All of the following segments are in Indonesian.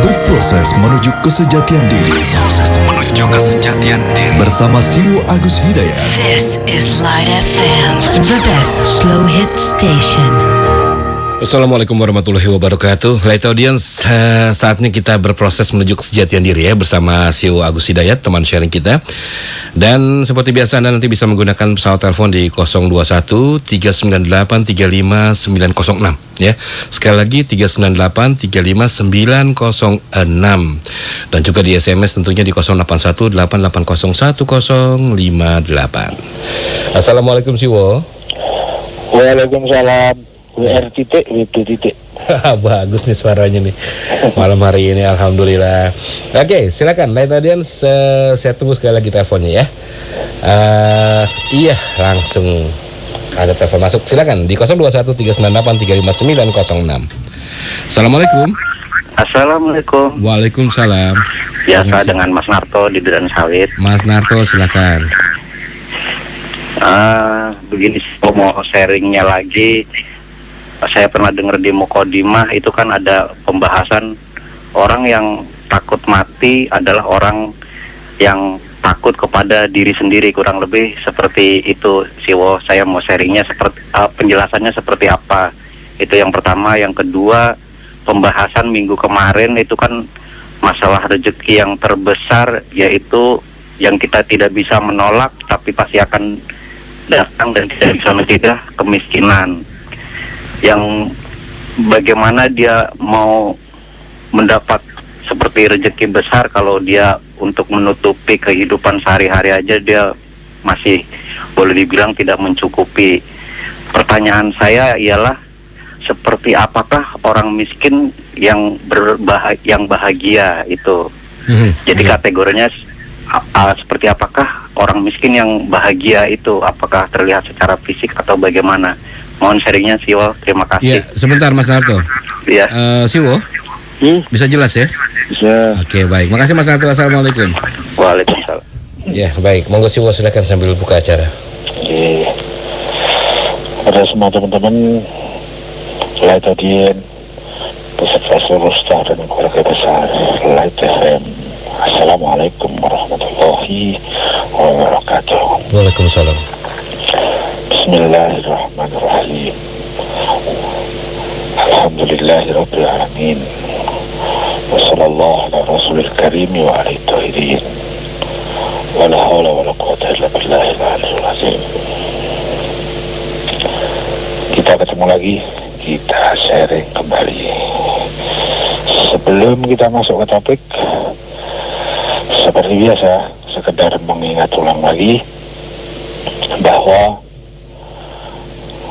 Berproses menuju kesejatian diri. Bersama Siwo Agus Hidayat. This is Light FM, the best slow hit station. Assalamualaikum warahmatullahi wabarakatuh. Light Audience, saatnya kita berproses menuju kesejatian diri ya, bersama Siwo Agus Hidayat, teman sharing kita. Dan seperti biasa Anda nanti bisa menggunakan pesawat telepon di 021 398 35906 ya. Sekali lagi 398 35906. Dan juga di SMS tentunya di 081 880 1058. Assalamualaikum Siwo. Waalaikumsalam. WR.WD. Bagus nih suaranya nih malam hari ini, alhamdulillah. Oke, silakan Light Audience, saya tunggu sekali lagi teleponnya ya. Iya, langsung ada telepon masuk. Silakan di 021 398 35906. Assalamualaikum. Assalamualaikum. Waalaikumsalam. Biasa dengan Mas Narto di Duren Sawit. Mas Narto, silakan. Begini, mau sharingnya lagi. Saya pernah dengar di Mukodimah itu kan ada pembahasan orang yang takut mati adalah orang yang takut kepada diri sendiri, kurang lebih seperti itu. Siwo, saya mau sharingnya seperti penjelasannya seperti apa. Itu yang pertama. Yang kedua, pembahasan minggu kemarin itu kan masalah rezeki yang terbesar, yaitu yang kita tidak bisa menolak tapi pasti akan datang dan tidak bisa mencegah, kemiskinan. Yang bagaimana dia mau mendapat seperti rezeki besar kalau dia untuk menutupi kehidupan sehari-hari aja dia masih boleh dibilang tidak mencukupi. Pertanyaan saya ialah seperti apakah orang miskin yang bahagia itu? Jadi kategorinya seperti apakah orang miskin yang bahagia itu? Apakah terlihat secara fisik atau bagaimana? Mohon sharingnya Siwo, terima kasih. Iya, sebentar Mas Narto. Iya. Siwo, bisa jelas ya? Bisa. Oke, baik. Makasih Mas Narto. Assalamualaikum. Waalaikumsalam. Ya, baik. Monggo Siwo, silakan sambil buka acara. Oke. Pada semua teman-teman Light Audience, beserta seluruh staf dan keluarga besar Light FM. Assalamualaikum warahmatullahi wabarakatuh. Waalaikumsalam. Bismillahirrahmanirrahim. Alhamdulillahirabbil alamin. Wassallallahu ala rasulil karim wa alihi tahirin. Wala haula wala quwwata illa billahil aliyyil azim. Kita ketemu lagi, kita sharing kembali. Sebelum kita masuk ke topik, seperti biasa, sekedar mengingat ulang lagi bahwa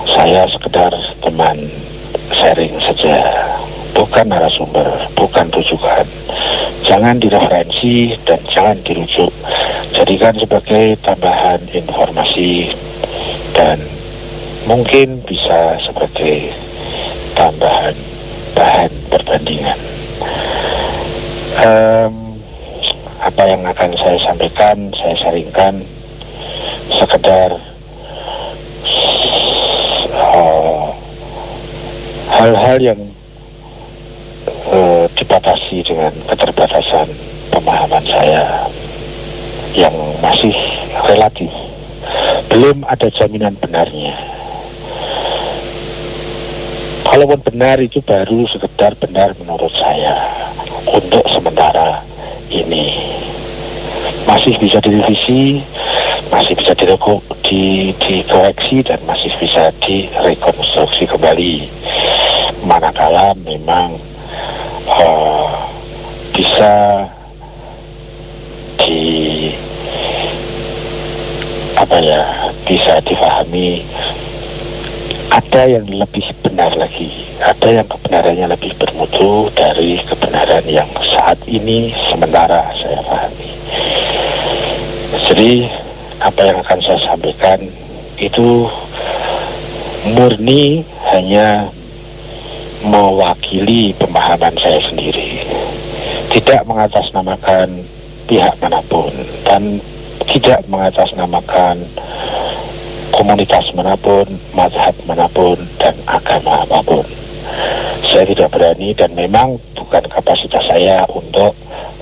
saya sekedar teman sharing saja, bukan narasumber, bukan rujukan. Jangan direferensi dan jangan dirujuk. Jadikan sebagai tambahan informasi dan mungkin bisa sebagai tambahan bahan perbandingan. Apa yang akan saya sampaikan, saya sharingkan sekedar hal-hal yang dibatasi dengan keterbatasan pemahaman saya yang masih relatif, belum ada jaminan benarnya. Kalaupun benar itu baru sekedar benar menurut saya untuk sementara ini. Masih bisa direvisi, masih bisa dikoreksi dan masih bisa direkonstruksi kembali. Manakala memang bisa bisa difahami ada yang lebih benar lagi, ada yang kebenarannya lebih bermutu dari kebenaran yang saat ini sementara saya pahami. Jadi apa yang akan saya sampaikan itu murni hanya mewakili pemahaman saya sendiri, tidak mengatasnamakan pihak manapun dan tidak mengatasnamakan komunitas manapun, mazhab manapun, dan agama apapun. Saya tidak berani dan memang bukan kapasitas saya untuk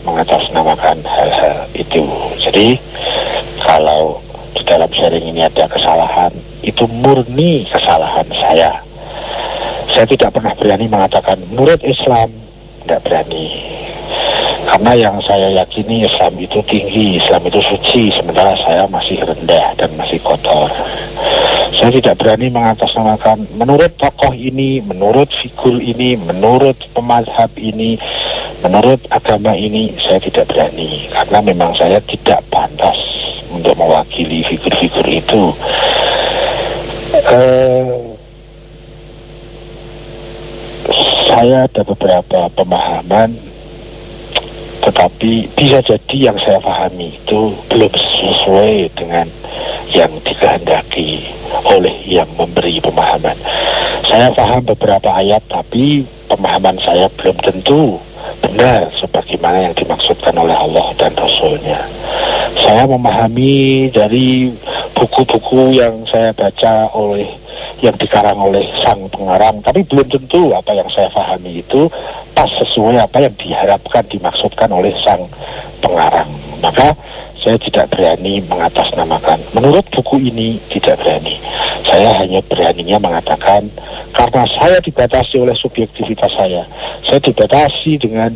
mengatasnamakan hal-hal itu. Jadi kalau di dalam sharing ini ada kesalahan, itu murni kesalahan saya. Saya tidak pernah berani mengatakan menurut Islam, tidak berani. Karena yang saya yakini Islam itu tinggi, Islam itu suci, sementara saya masih rendah dan masih kotor. Saya tidak berani mengatasnamakan menurut tokoh ini, menurut figur ini, menurut pemazhab ini, menurut agama ini, saya tidak berani. Karena memang saya tidak pantas untuk mewakili figur-figur itu. Saya ada beberapa pemahaman, tetapi bisa jadi yang saya pahami itu belum sesuai dengan yang dikehendaki oleh yang memberi pemahaman. Saya paham beberapa ayat, tapi pemahaman saya belum tentu benar sebagaimana yang dimaksudkan oleh Allah dan Rasul-Nya. Saya memahami dari buku-buku yang saya baca yang dikarang oleh sang pengarang, tapi belum tentu apa yang saya pahami itu pas sesuai apa yang diharapkan, dimaksudkan oleh sang pengarang. Maka saya tidak berani mengatasnamakan menurut buku ini, tidak berani. Saya hanya beraninya mengatakan karena saya dibatasi oleh subjektivitas saya dibatasi dengan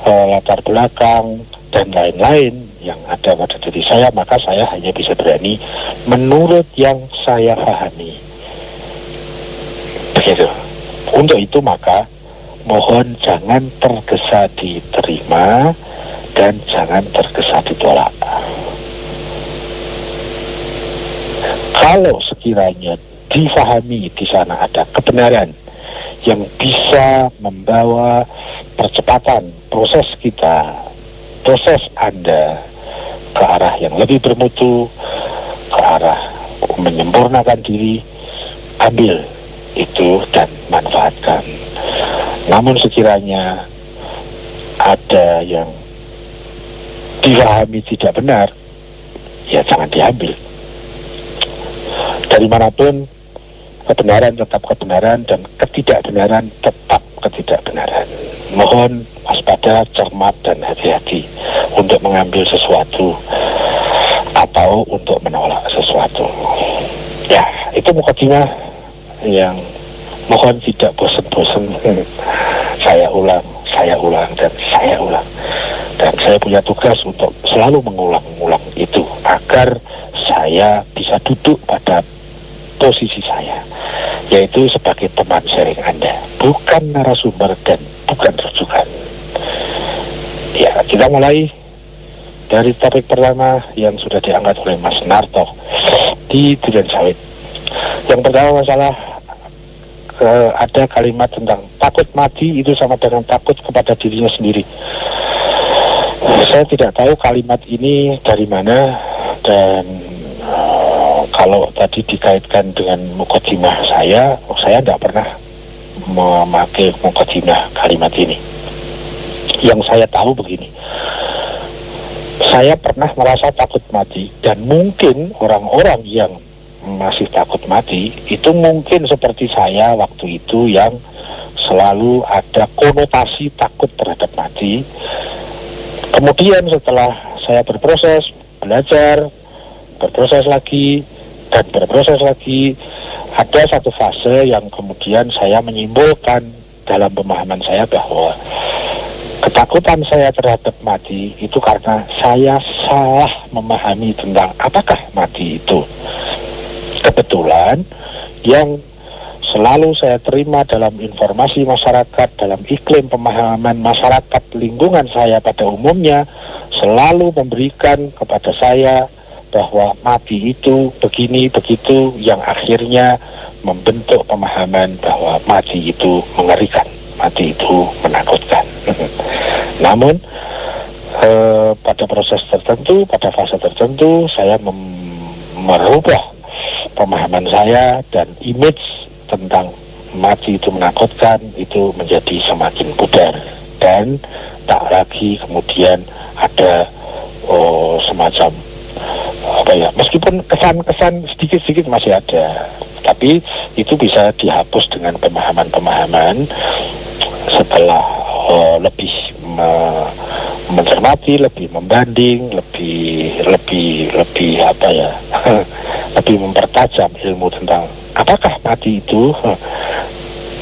latar belakang dan lain-lain yang ada pada diri saya, maka saya hanya bisa berani menurut yang saya pahami. Begitu. Untuk itu maka mohon jangan tergesa diterima dan jangan tergesa ditolak. Kalau sekiranya difahami di sana ada kebenaran yang bisa membawa percepatan proses kita, proses Anda ke arah yang lebih bermutu, ke arah menyempurnakan diri, ambil itu dan manfaatkan. Namun sekiranya ada yang difahami tidak benar, ya jangan diambil. Dari manapun kebenaran tetap kebenaran dan ketidakbenaran tetap ketidakbenaran. Mohon waspada, cermat dan hati-hati untuk mengambil sesuatu atau untuk menolak sesuatu. Ya, itu mukadimah yang mohon tidak bosan-bosan saya ulang dan saya ulang. Dan saya punya tugas untuk selalu mengulang-ulang itu agar saya bisa duduk pada posisi saya, yaitu sebagai teman sharing Anda, bukan narasumber dan bukan rujukan. Ya, kita mulai dari topik pertama yang sudah diangkat oleh Mas Narto di Duren Sawit. Yang pertama masalah ada kalimat tentang takut mati itu sama dengan takut kepada dirinya sendiri. Saya tidak tahu kalimat ini dari mana, dan kalau tadi dikaitkan dengan mukadimah saya tidak pernah memakai mukadimah kalimat ini. Yang saya tahu begini, saya pernah merasa takut mati, dan mungkin orang-orang yang masih takut mati itu mungkin seperti saya waktu itu yang selalu ada konotasi takut terhadap mati. Kemudian setelah saya berproses, belajar, berproses lagi, dan berproses lagi, ada satu fase yang kemudian saya menyimpulkan dalam pemahaman saya bahwa ketakutan saya terhadap mati itu karena saya salah memahami tentang apakah mati itu. Kebetulan yang selalu saya terima dalam informasi masyarakat, dalam iklim pemahaman masyarakat lingkungan saya pada umumnya, selalu memberikan kepada saya bahwa mati itu begini begitu, yang akhirnya membentuk pemahaman bahwa mati itu mengerikan, mati itu menakutkan. Namun pada proses tertentu, pada fase tertentu, saya merubah pemahaman saya, dan image tentang mati itu menakutkan itu menjadi semakin pudar, dan tak lagi kemudian ada semacam meskipun kesan-kesan sedikit-sedikit masih ada, Tapi itu bisa dihapus dengan pemahaman-pemahaman setelah lebih mencermati, lebih membanding, lebih apa ya, lebih mempertajam ilmu tentang apakah mati itu.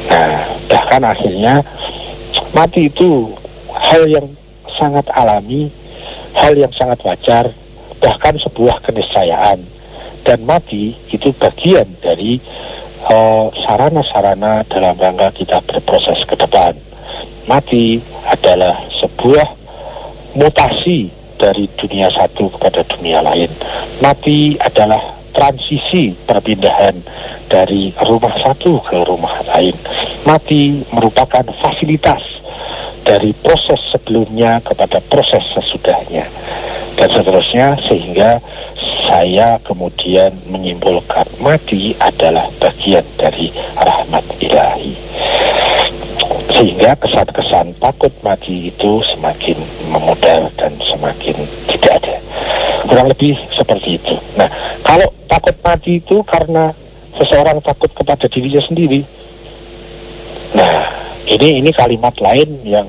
Nah, bahkan akhirnya mati itu hal yang sangat alami, hal yang sangat wajar, bahkan sebuah keniscayaan. Dan mati itu bagian dari sarana-sarana dalam rangka kita berproses ke depan. Mati adalah sebuah mutasi dari dunia satu kepada dunia lain. Mati adalah transisi perpindahan dari rumah satu ke rumah lain. Mati merupakan fasilitas dari proses sebelumnya kepada proses sesudahnya, dan seterusnya, sehingga saya kemudian menyimpulkan mati adalah bagian dari rahmat ilahi. Sehingga kesan-kesan takut mati itu semakin memudar dan semakin tidak ada. Kurang lebih seperti itu. Nah, kalau takut mati itu karena seseorang takut kepada dirinya sendiri. Nah, ini kalimat lain yang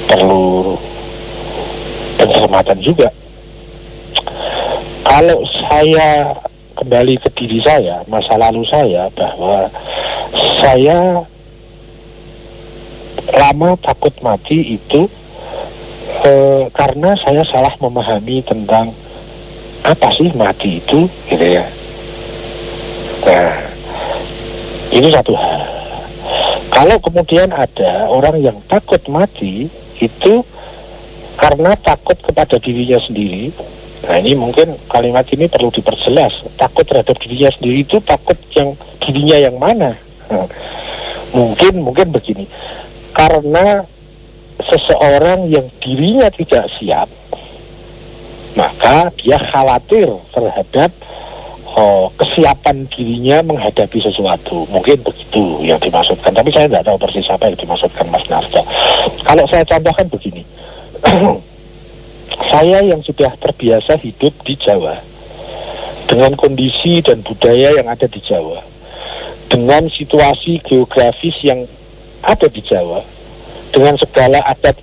perlu pencermatan juga. Kalau saya kembali ke diri saya, masa lalu saya, bahwa saya lama takut mati itu karena saya salah memahami tentang apa sih mati itu, gitu ya. Nah, ini satu hal. Kalau kemudian ada orang yang takut mati itu karena takut kepada dirinya sendiri. Nah, ini mungkin kalimat ini perlu diperjelas. Takut terhadap dirinya sendiri itu takut yang dirinya yang mana? Mungkin begini. Karena seseorang yang dirinya tidak siap, maka dia khawatir terhadap kesiapan dirinya menghadapi sesuatu. Mungkin begitu yang dimaksudkan. Tapi saya tidak tahu persis apa yang dimaksudkan Mas Narto. Kalau saya contohkan begini. Saya yang sudah terbiasa hidup di Jawa, dengan kondisi dan budaya yang ada di Jawa, dengan situasi geografis yang ada di Jawa, dengan segala adat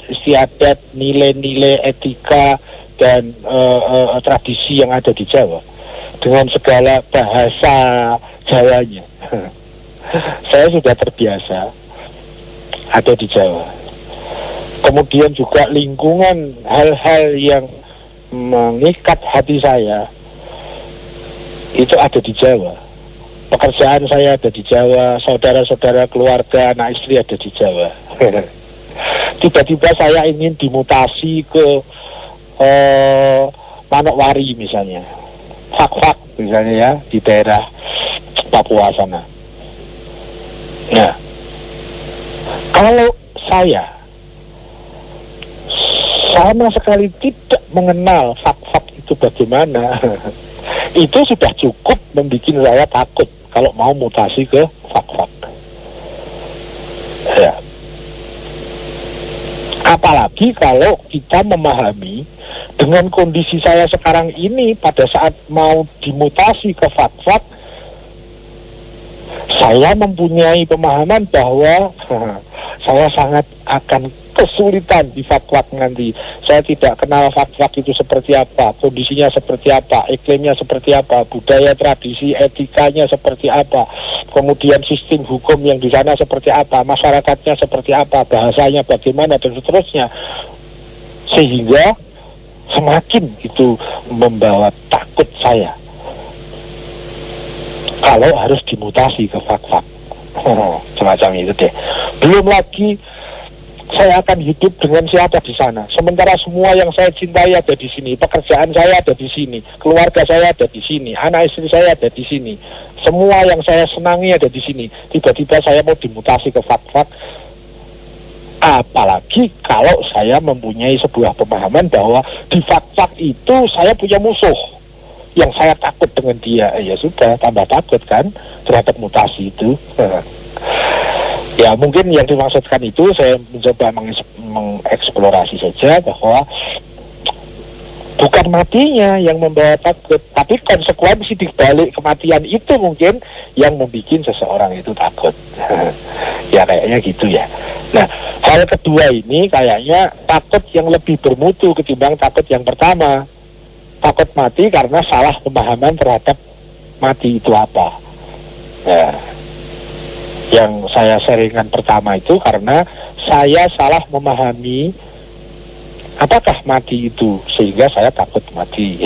istiadat, nilai-nilai etika dan tradisi yang ada di Jawa, dengan segala bahasa Jawanya. Saya sudah terbiasa ada di Jawa. Kemudian juga lingkungan hal-hal yang mengikat hati saya itu ada di Jawa. Pekerjaan saya ada di Jawa, saudara-saudara, keluarga, anak istri ada di Jawa. Tiba-tiba saya ingin dimutasi ke Manokwari misalnya, Fak-Fak misalnya ya, di daerah Papua sana. Nah, kalau saya sama sekali tidak mengenal Fak-Fak itu bagaimana, itu sudah cukup membuat saya takut kalau mau mutasi ke Fak-Fak. Ya. Apalagi kalau kita memahami dengan kondisi saya sekarang ini, pada saat mau dimutasi ke Fak-Fak, saya mempunyai pemahaman bahwa saya sangat akan kesulitan di Fak-Fak nanti. Saya tidak kenal Fak-Fak itu seperti apa, kondisinya seperti apa, iklimnya seperti apa, budaya, tradisi, etikanya seperti apa, kemudian sistem hukum yang di sana seperti apa, masyarakatnya seperti apa, bahasanya bagaimana, dan seterusnya. Sehingga semakin itu membawa takut saya kalau harus dimutasi ke Fak-Fak. Semacam itu deh. Belum lagi saya akan hidup dengan siapa di sana. Sementara semua yang saya cintai ada di sini, pekerjaan saya ada di sini, keluarga saya ada di sini, anak istri saya ada di sini, semua yang saya senangi ada di sini. Tiba-tiba saya mau dimutasi ke Fak-Fak. Apalagi kalau saya mempunyai sebuah pemahaman bahwa di Fak-Fak itu saya punya musuh yang saya takut dengan dia. Ya sudah, tambah takut kan terhadap mutasi itu. Ya mungkin yang dimaksudkan itu saya mencoba mengeksplorasi saja bahwa Bukan matinya yang membawa takut, tapi konsekuensi di balik kematian itu mungkin yang membuat seseorang itu takut. Ya kayaknya gitu ya. Nah, hal kedua ini kayaknya takut yang lebih bermutu ketimbang takut yang pertama. Takut mati karena salah pemahaman terhadap mati itu apa. Nah, yang saya sharingkan pertama itu karena saya salah memahami apakah mati itu, sehingga saya takut mati.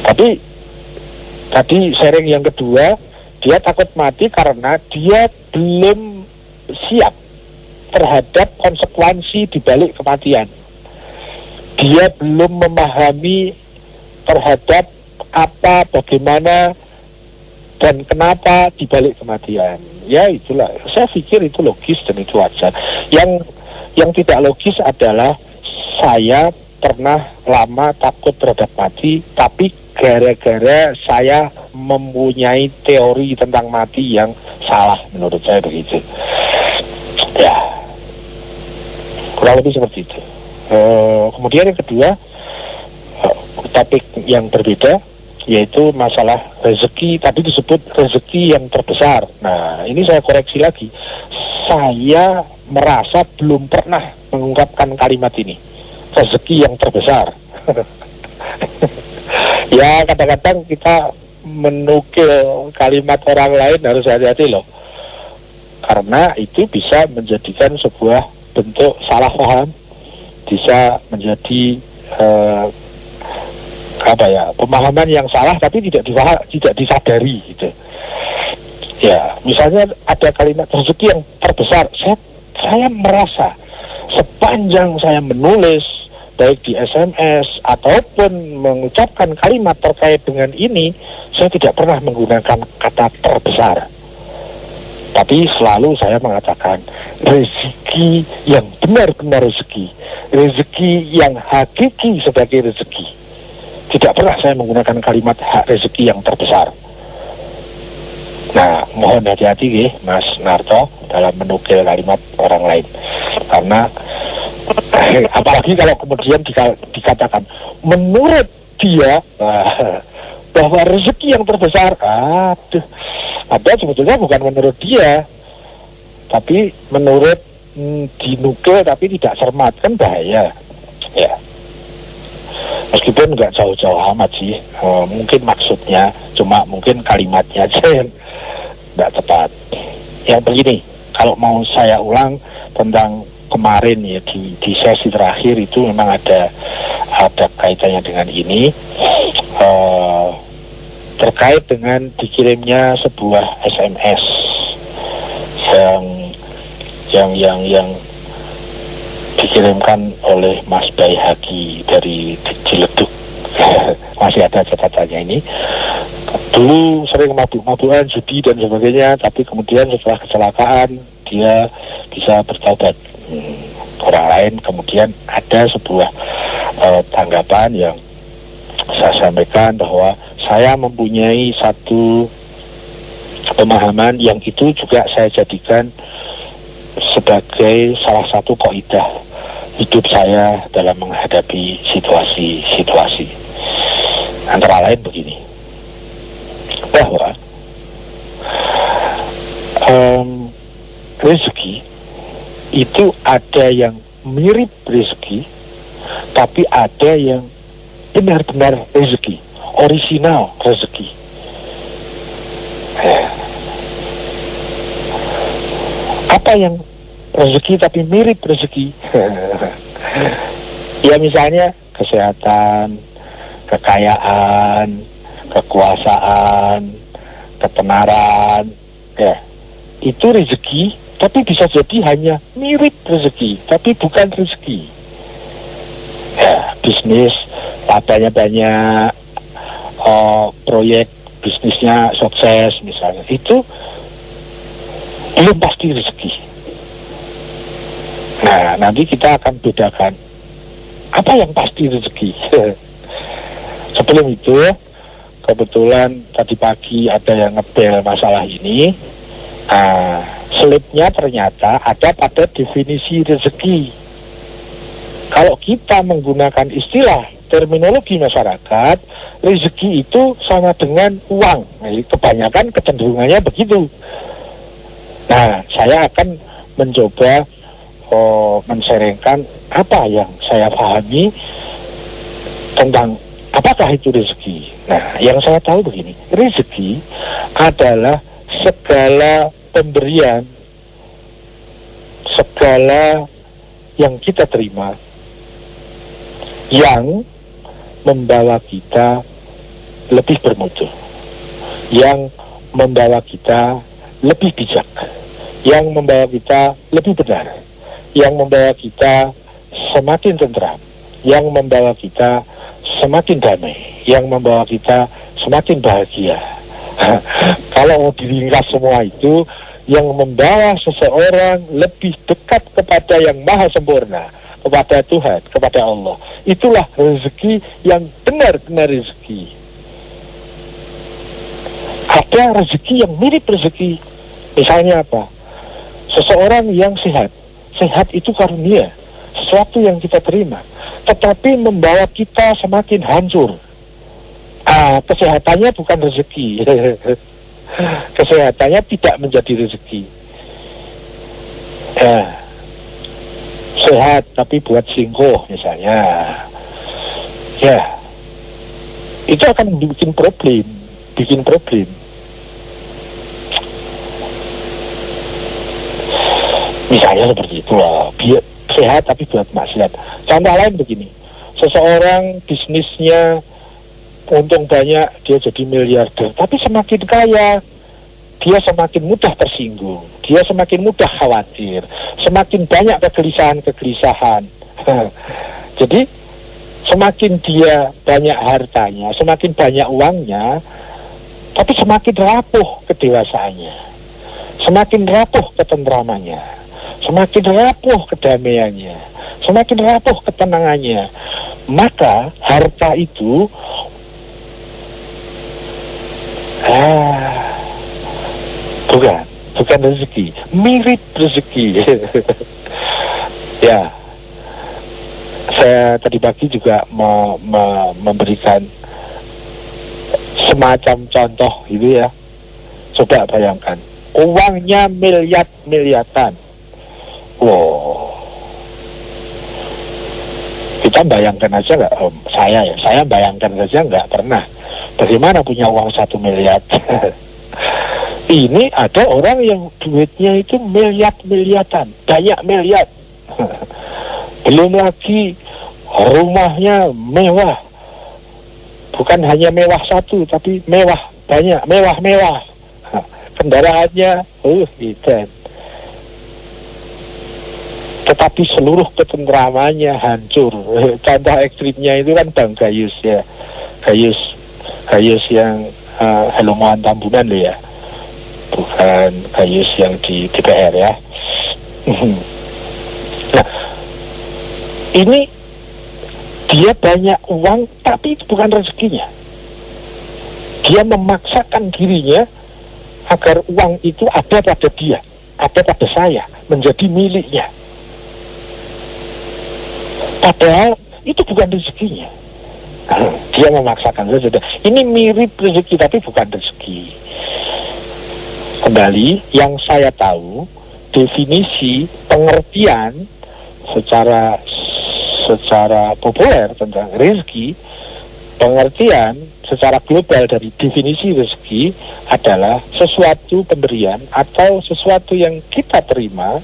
Tapi tadi sharing yang kedua, dia takut mati karena dia belum siap terhadap konsekuensi di balik kematian. Dia belum memahami terhadap apa, bagaimana, dan kenapa di balik kematian. Ya itulah, saya pikir itu logis dan itu wajar. Yang tidak logis adalah saya pernah lama takut terhadap mati, tapi gara-gara saya mempunyai teori tentang mati yang salah, menurut saya begitu. Ya, kurang lebih seperti itu. Kemudian yang kedua, topik yang berbeda, yaitu masalah rezeki. Tadi disebut rezeki yang terbesar. Nah, ini saya koreksi lagi. Saya merasa belum pernah mengungkapkan kalimat ini, rezeki yang terbesar. Ya, kadang-kadang kita menukil kalimat orang lain harus hati-hati loh, karena itu bisa menjadikan sebuah bentuk salah paham, bisa menjadi pemahaman yang salah tapi tidak disadari gitu. Ya, misalnya ada kalimat rezeki yang terbesar, saya merasa sepanjang saya menulis baik di SMS ataupun mengucapkan kalimat terkait dengan ini, saya tidak pernah menggunakan kata terbesar. Tapi selalu saya mengatakan rezeki yang benar-benar rezeki yang hakiki sebagai rezeki. Tidak pernah saya menggunakan kalimat hak rezeki yang terbesar. Nah, mohon hati-hati Mas Narto dalam menukil kalimat orang lain, karena apalagi kalau kemudian dikatakan menurut dia bahwa rezeki yang terbesar, ada sebetulnya bukan menurut dia, tapi menurut dinukil tapi tidak cermat, kan bahaya ya. Meskipun nggak jauh-jauh amat sih, mungkin maksudnya, cuma mungkin kalimatnya aja yang nggak tepat. Yang begini, kalau mau saya ulang tentang kemarin ya, di sesi terakhir itu memang ada kaitannya dengan ini, terkait dengan dikirimnya sebuah SMS yang dikirimkan oleh Mas Baihaqi dari Ciledug. Masih ada catatannya ini. Dulu sering mabuk-mabukan, judi dan sebagainya, tapi kemudian setelah kecelakaan dia bisa bertaubat. Orang lain kemudian ada sebuah tanggapan yang saya sampaikan bahwa saya mempunyai satu pemahaman yang itu juga saya jadikan sebagai salah satu kaidah hidup saya dalam menghadapi situasi-situasi. Antara lain begini, bahwa rezeki itu ada yang mirip rezeki, tapi ada yang benar-benar rezeki, orisinal rezeki. Apa yang rezeki tapi mirip rezeki? Ya misalnya kesehatan, kekayaan, kekuasaan, ketenaran, ya itu rezeki, tapi bisa jadi hanya mirip rezeki, tapi bukan rezeki. Ya, bisnis labanya banyak, proyek bisnisnya sukses misalnya, itu belum pasti rezeki. Nah, nanti kita akan bedakan apa yang pasti rezeki. Sebelum itu, kebetulan tadi pagi ada yang ngebel masalah ini. Slipnya ternyata ada pada definisi rezeki. Kalau kita menggunakan istilah terminologi masyarakat, rezeki itu sama dengan uang. Nah, kebanyakan kecenderungannya begitu. Nah, saya akan mencoba menserengkan apa yang saya pahami tentang apakah itu rezeki. Nah, yang saya tahu begini, rezeki adalah segala pemberian, segala yang kita terima yang membawa kita lebih bermutu, yang membawa kita lebih bijak, yang membawa kita lebih benar, yang membawa kita semakin tentram, yang membawa kita semakin damai, yang membawa kita semakin bahagia. Kalau diringkas semua itu, yang membawa seseorang lebih dekat kepada yang maha sempurna, kepada Tuhan, kepada Allah, itulah rezeki yang benar-benar rezeki. Ada rezeki yang mirip rezeki. Misalnya apa? Seseorang yang sehat. Sehat itu karunia, sesuatu yang kita terima, tetapi membawa kita semakin hancur. Kesehatannya bukan rezeki. Kesehatannya tidak menjadi rezeki. Sehat tapi buat singkoh misalnya, ya itu akan bikin problem. Misalnya seperti itu lah, sehat tapi buat maksiat. Contoh lain begini, seseorang bisnisnya untung banyak, dia jadi miliarder, tapi semakin kaya, dia semakin mudah tersinggung, dia semakin mudah khawatir, semakin banyak kegelisahan. Jadi semakin dia banyak hartanya, semakin banyak uangnya, tapi semakin rapuh kedewasaannya, semakin rapuh ketentramannya, semakin rapuh kedamaiannya, semakin rapuh ketenangannya. Maka harta itu bukan rezeki, mirip rezeki. Ya, saya tadi pagi juga memberikan semacam contoh gitu ya. Coba bayangkan, uangnya miliar-miliaran. Wow, kita bayangkan aja nggak, saya bayangkan saja nggak pernah. Bagaimana punya uang 1 miliar? Ini ada orang yang duitnya itu miliar-miliaran, banyak miliar. Belum lagi rumahnya mewah. Bukan hanya mewah satu, tapi mewah banyak, mewah-mewah. Kendaraannya, gitu. Tetapi seluruh ketentramannya hancur. Contoh ekstrimnya itu kan Bang Gayus ya. Gayus yang Heluman Tambunan loh ya. Bukan Gayus yang di DPR ya. Nah, ini dia banyak uang, tapi itu bukan rezekinya. Dia memaksakan dirinya agar uang itu ada pada dia, ada pada saya, menjadi miliknya. Padahal itu bukan rezekinya. Dia memaksakan saja. Ini mirip rezeki, tapi bukan rezeki. Kembali, yang saya tahu, definisi pengertian secara populer tentang rezeki, pengertian secara global dari definisi rezeki adalah sesuatu pemberian atau sesuatu yang kita terima,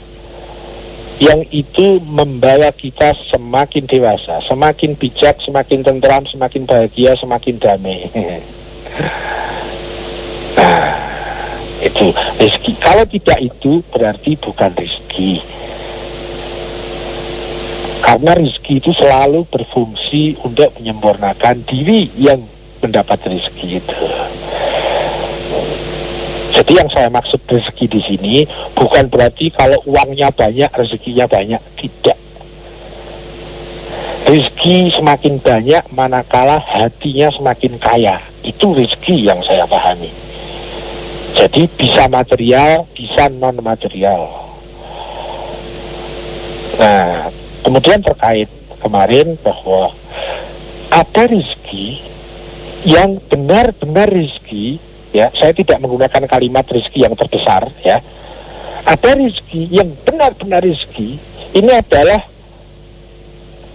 yang itu membawa kita semakin dewasa, semakin bijak, semakin tentram, semakin bahagia, semakin damai. Nah, itu rezeki. Kalau tidak itu berarti bukan rezeki. Karena rezeki itu selalu berfungsi untuk menyempurnakan diri yang mendapat rezeki itu. Jadi yang saya maksud rezeki di sini bukan berarti kalau uangnya banyak, rezekinya banyak. Tidak. Rezeki semakin banyak manakala hatinya semakin kaya. Itu rezeki yang saya pahami. Jadi bisa material, bisa non material. Nah, kemudian terkait kemarin bahwa ada rezeki yang benar-benar rezeki, ya, saya tidak menggunakan kalimat rezeki yang terbesar, ya. Ada rezeki yang benar-benar rezeki, ini adalah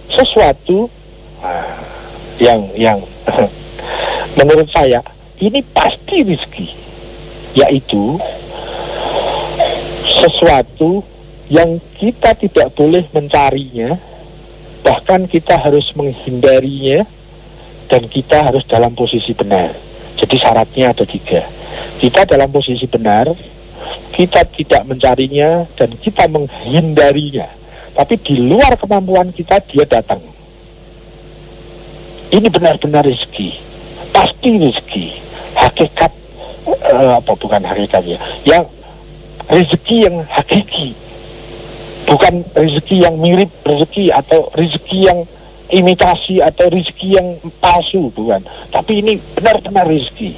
sesuatu yang menurut saya ini pasti rezeki, yaitu sesuatu yang kita tidak boleh mencarinya, bahkan kita harus menghindarinya, dan kita harus dalam posisi benar. Jadi syaratnya ada 3. Kita dalam posisi benar, kita tidak mencarinya, dan kita menghindarinya. Tapi di luar kemampuan kita, dia datang. Ini benar-benar rezeki, pasti rezeki, hakikat, bukan hakikatnya, yang rezeki yang hakiki, bukan rezeki yang mirip rezeki atau rezeki yang imitasi atau rezeki yang palsu, bukan. Tapi ini benar-benar rezeki,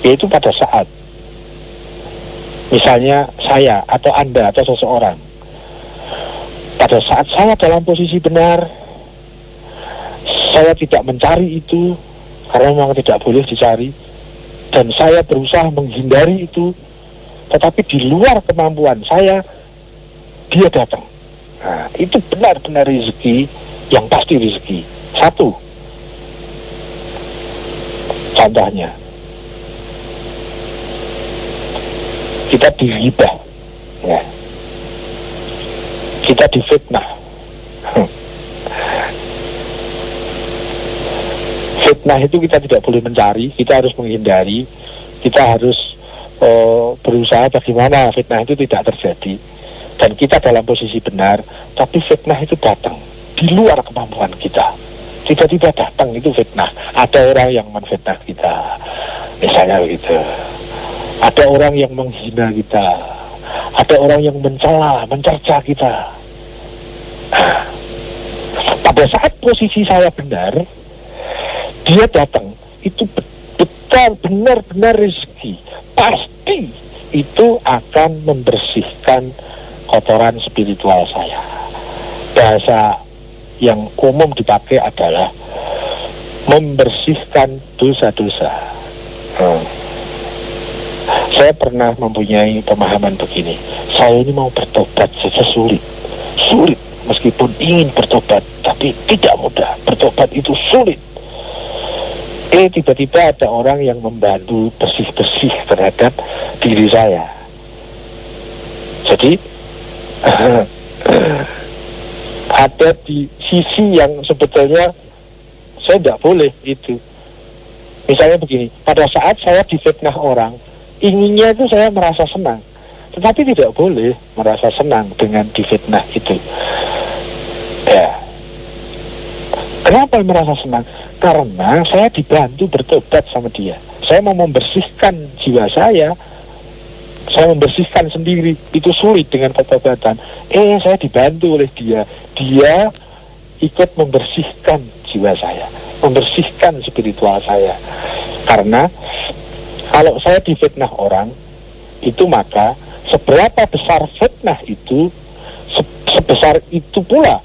yaitu pada saat misalnya saya atau Anda atau seseorang, pada saat saya dalam posisi benar, saya tidak mencari itu karena memang tidak boleh dicari, dan saya berusaha menghindari itu, tetapi di luar kemampuan saya, dia datang. Nah, itu benar-benar rezeki yang pasti rezeki. 1, contohnya, kita dihibah, ya. Kita difitnah. Fitnah itu kita tidak boleh mencari, kita harus menghindari, kita harus berusaha bagaimana fitnah itu tidak terjadi, dan kita dalam posisi benar, tapi fitnah itu datang di luar kemampuan kita. Tiba-tiba datang itu fitnah. Ada orang yang menfitnah kita, misalnya begitu. Ada orang yang menghina kita, ada orang yang mencela, mencerca kita. Nah, pada saat posisi saya benar, dia datang, itu benar-benar rezeki, pasti itu akan membersihkan kotoran spiritual saya. Bahasa yang umum dipakai adalah membersihkan dosa-dosa. Saya pernah mempunyai pemahaman begini, saya ini mau bertobat saja sulit, meskipun ingin bertobat, tapi tidak mudah, bertobat itu sulit. Tiba-tiba ada orang yang membantu bersih-bersih terhadap diri saya. Jadi ada di sisi yang sebetulnya saya tidak boleh itu. Misalnya begini, pada saat saya difitnah orang, inginnya itu saya merasa senang, tetapi tidak boleh merasa senang dengan difitnah itu. Ya. Kenapa merasa senang? Karena saya dibantu bertobat sama dia. Saya mau membersihkan jiwa saya membersihkan sendiri, itu sulit dengan pertobatan. Saya dibantu oleh dia. Dia ikut membersihkan jiwa saya, membersihkan spiritual saya. Karena kalau saya difitnah orang, itu maka seberapa besar fitnah itu, sebesar itu pula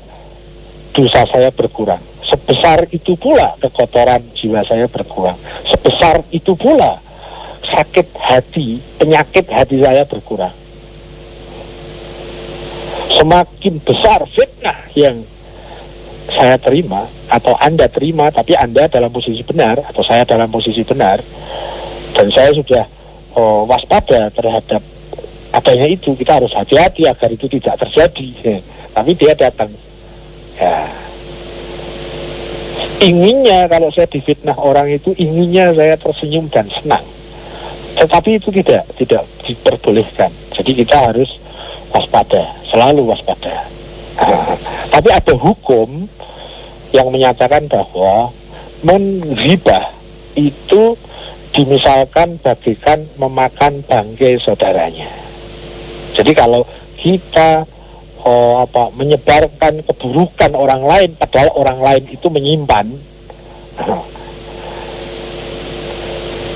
dosa saya berkurang. Sebesar itu pula kekotoran jiwa saya berkurang. Sebesar itu pula sakit hati, penyakit hati saya berkurang. Semakin besar fitnah yang saya terima atau Anda terima, tapi Anda dalam posisi benar atau saya dalam posisi benar, dan saya sudah waspada terhadap adanya itu, kita harus hati-hati agar itu tidak terjadi. Tapi dia datang, ya. Inginnya kalau saya difitnah orang itu, inginnya saya tersenyum dan senang, tetapi itu tidak diperbolehkan. Jadi kita harus waspada, selalu waspada. Tapi ada hukum yang menyatakan bahwa menghibah itu dimisalkan bagikan memakan bangkai saudaranya. Jadi kalau kita menyebarkan keburukan orang lain, padahal orang lain itu menyimpan.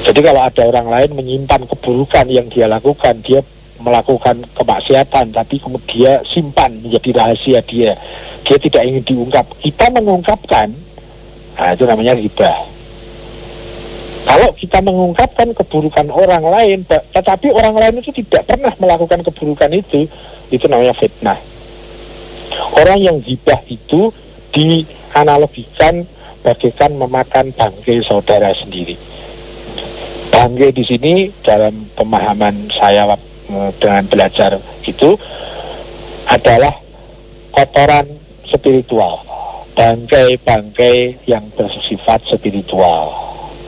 Jadi kalau ada orang lain menyimpan keburukan yang dia lakukan, dia melakukan kemaksiatan, tapi kemudian dia simpan menjadi rahasia dia tidak ingin diungkap. Kita mengungkapkan, Nah, itu namanya ghibah. Kalau kita mengungkapkan keburukan orang lain, tetapi orang lain itu tidak pernah melakukan keburukan itu namanya fitnah. Orang yang ghibah itu dianalogikan bagaikan memakan bangkai saudara sendiri. Bangkai di sini dalam pemahaman saya dengan belajar itu adalah kotoran spiritual, bangkai-bangkai yang bersifat spiritual,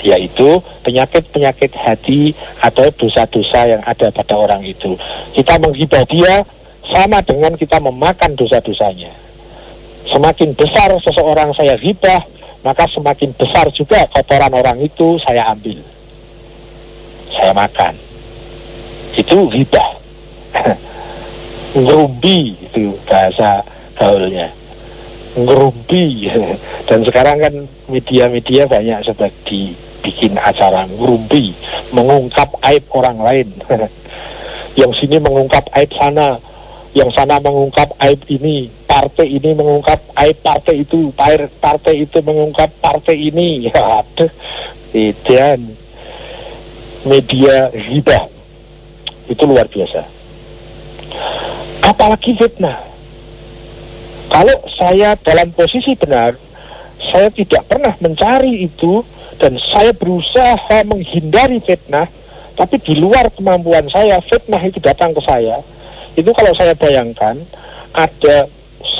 yaitu penyakit-penyakit hati atau dosa-dosa yang ada pada orang itu. Kita menghibah dia sama dengan kita memakan dosa-dosanya. Semakin besar seseorang saya hibah, maka semakin besar juga kotoran orang itu saya ambil, saya makan. Itu hibah. Ngerumpi itu bahasa gaulnya, ngerumpi. Dan sekarang kan media-media banyak seperti bikin acara ngerumpi, mengungkap aib orang lain. Yang sini mengungkap aib sana, yang sana mengungkap aib ini, partai ini mengungkap aib partai itu, partai itu mengungkap partai ini. Ya, dan media hibah itu luar biasa. Apalagi fitnah. Kalau saya dalam posisi benar, saya tidak pernah mencari itu dan saya berusaha menghindari fitnah, tapi di luar kemampuan saya, fitnah itu datang ke saya. Itu kalau saya bayangkan, ada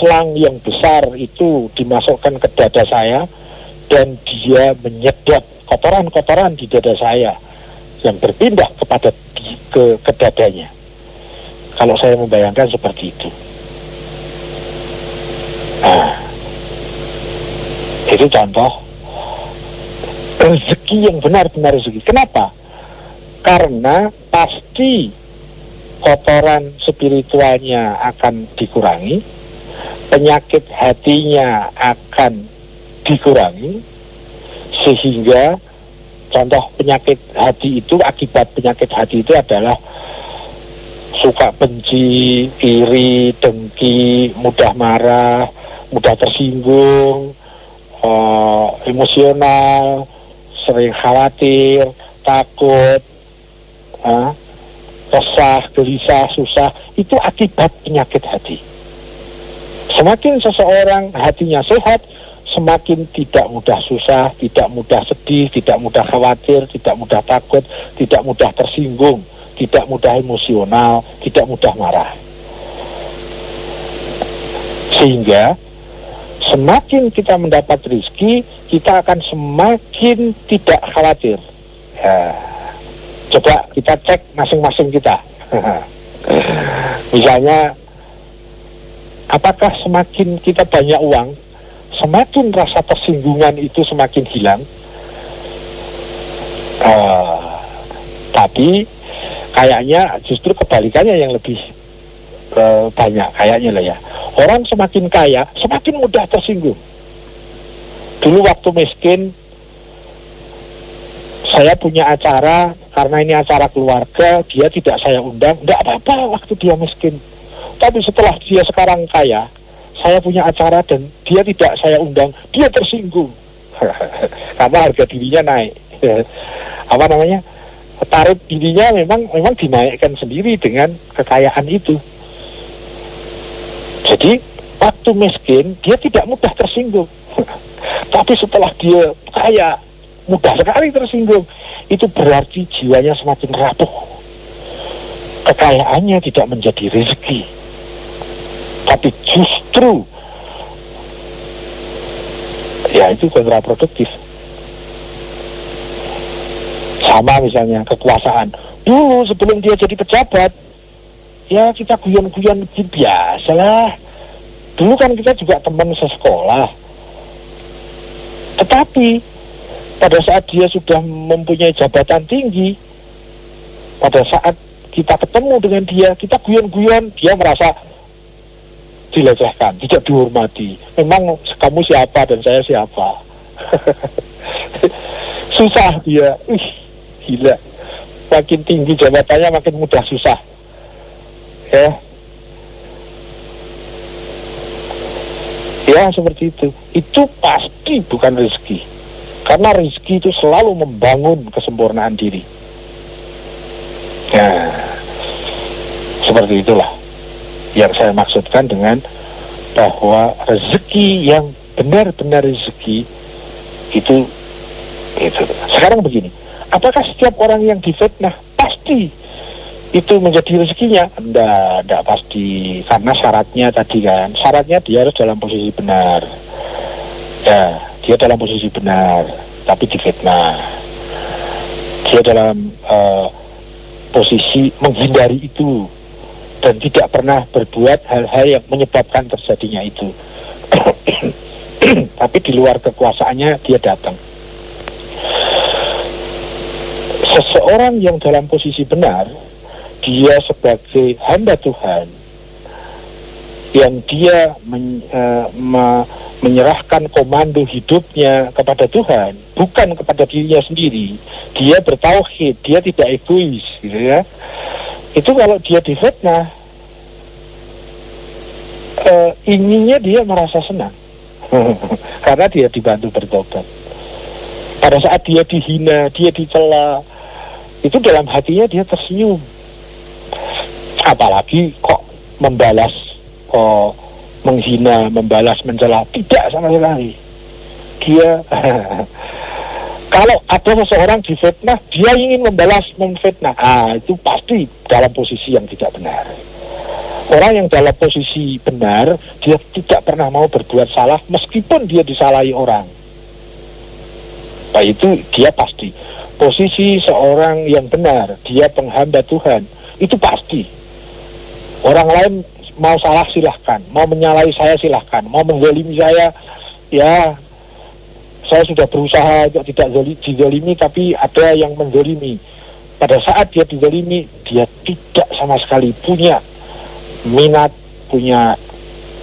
selang yang besar itu dimasukkan ke dada saya dan dia menyedot kotoran-kotoran di dada saya yang berpindah ke dadanya. Kalau saya membayangkan seperti itu. Nah, itu contoh rezeki yang benar-benar rezeki. Kenapa? Karena pasti kotoran spiritualnya akan dikurangi, penyakit hatinya akan dikurangi, sehingga contoh penyakit hati itu, akibat penyakit hati itu adalah suka benci, iri, dengki, mudah marah, mudah tersinggung, emosional, sering khawatir, takut, resah, gelisah, susah. Itu akibat penyakit hati. Semakin seseorang hatinya sehat, semakin tidak mudah susah, tidak mudah sedih, tidak mudah khawatir, tidak mudah takut, tidak mudah tersinggung, tidak mudah emosional, tidak mudah marah. Sehingga semakin kita mendapat rezeki, kita akan semakin tidak khawatir. Ya, coba kita cek masing-masing kita. Misalnya, apakah semakin kita banyak uang, semakin rasa tersinggungan itu semakin hilang? Tapi kayaknya justru kebalikannya yang lebih banyak kayaknya lah ya. Orang semakin kaya semakin mudah tersinggung. Dulu waktu miskin, saya punya acara, karena ini acara keluarga, dia tidak saya undang, enggak apa-apa waktu dia miskin. Tapi setelah dia sekarang kaya, saya punya acara dan dia tidak saya undang, dia tersinggung. Karena harga dirinya naik. Apa namanya? Tarif dirinya memang dinaikkan sendiri dengan kekayaan itu. Jadi waktu miskin dia tidak mudah tersinggung. Tapi setelah dia kaya, mudah sekali tersinggung. Itu berarti jiwanya semakin rapuh. Kekayaannya tidak menjadi rezeki, tapi justru ya itu kontraproduktif. Sama misalnya kekuasaan. Dulu sebelum dia jadi pejabat, ya kita guyon-guyon biasalah. Dulu kan kita juga teman sesekolah. Tetapi pada saat dia sudah mempunyai jabatan tinggi, pada saat kita ketemu dengan dia, kita guyon-guyon, dia merasa dilecehkan, tidak dihormati. Memang kamu siapa dan saya siapa? Susah dia. Gila. Makin tinggi jabatannya makin mudah susah. Ya. Ya seperti itu. Itu pasti bukan rezeki. Karena rezeki itu selalu membangun kesempurnaan diri. Nah, seperti itulah yang saya maksudkan dengan bahwa rezeki yang benar-benar rezeki itu. Sekarang begini, apakah setiap orang yang difitnah pasti itu menjadi rezekinya? Enggak pasti, karena syaratnya tadi kan, syaratnya dia harus dalam posisi benar. Ya, dia dalam posisi benar, tapi difitnah. Dia dalam posisi menghindari itu dan tidak pernah berbuat hal-hal yang menyebabkan terjadinya itu. Tapi di luar kekuasaannya dia datang. Seseorang yang dalam posisi benar, dia sebagai hamba Tuhan yang dia menyerahkan komando hidupnya kepada Tuhan, bukan kepada dirinya sendiri. Dia bertauhid, dia tidak egois, gitu ya. Itu kalau dia difitnah, inginnya dia merasa senang karena dia dibantu bertobat. Pada saat dia dihina, dia dicela, itu dalam hatinya dia tersenyum. Apalagi kok membalas, menghina, membalas, mencela, tidak sama sekali. Dia kalau ada seseorang difitnah, dia ingin membalas, memfitnah, itu pasti dalam posisi yang tidak benar. Orang yang dalam posisi benar, dia tidak pernah mau berbuat salah meskipun dia disalahi orang. Nah itu dia pasti. Posisi seorang yang benar, dia penghamba Tuhan, itu pasti. Orang lain mau salah silahkan, mau menyalahi saya silahkan, mau menzalimi saya, ya saya sudah berusaha untuk tidak dizalimi, tapi ada yang menzalimi. Pada saat dia dizalimi, dia tidak sama sekali punya minat, punya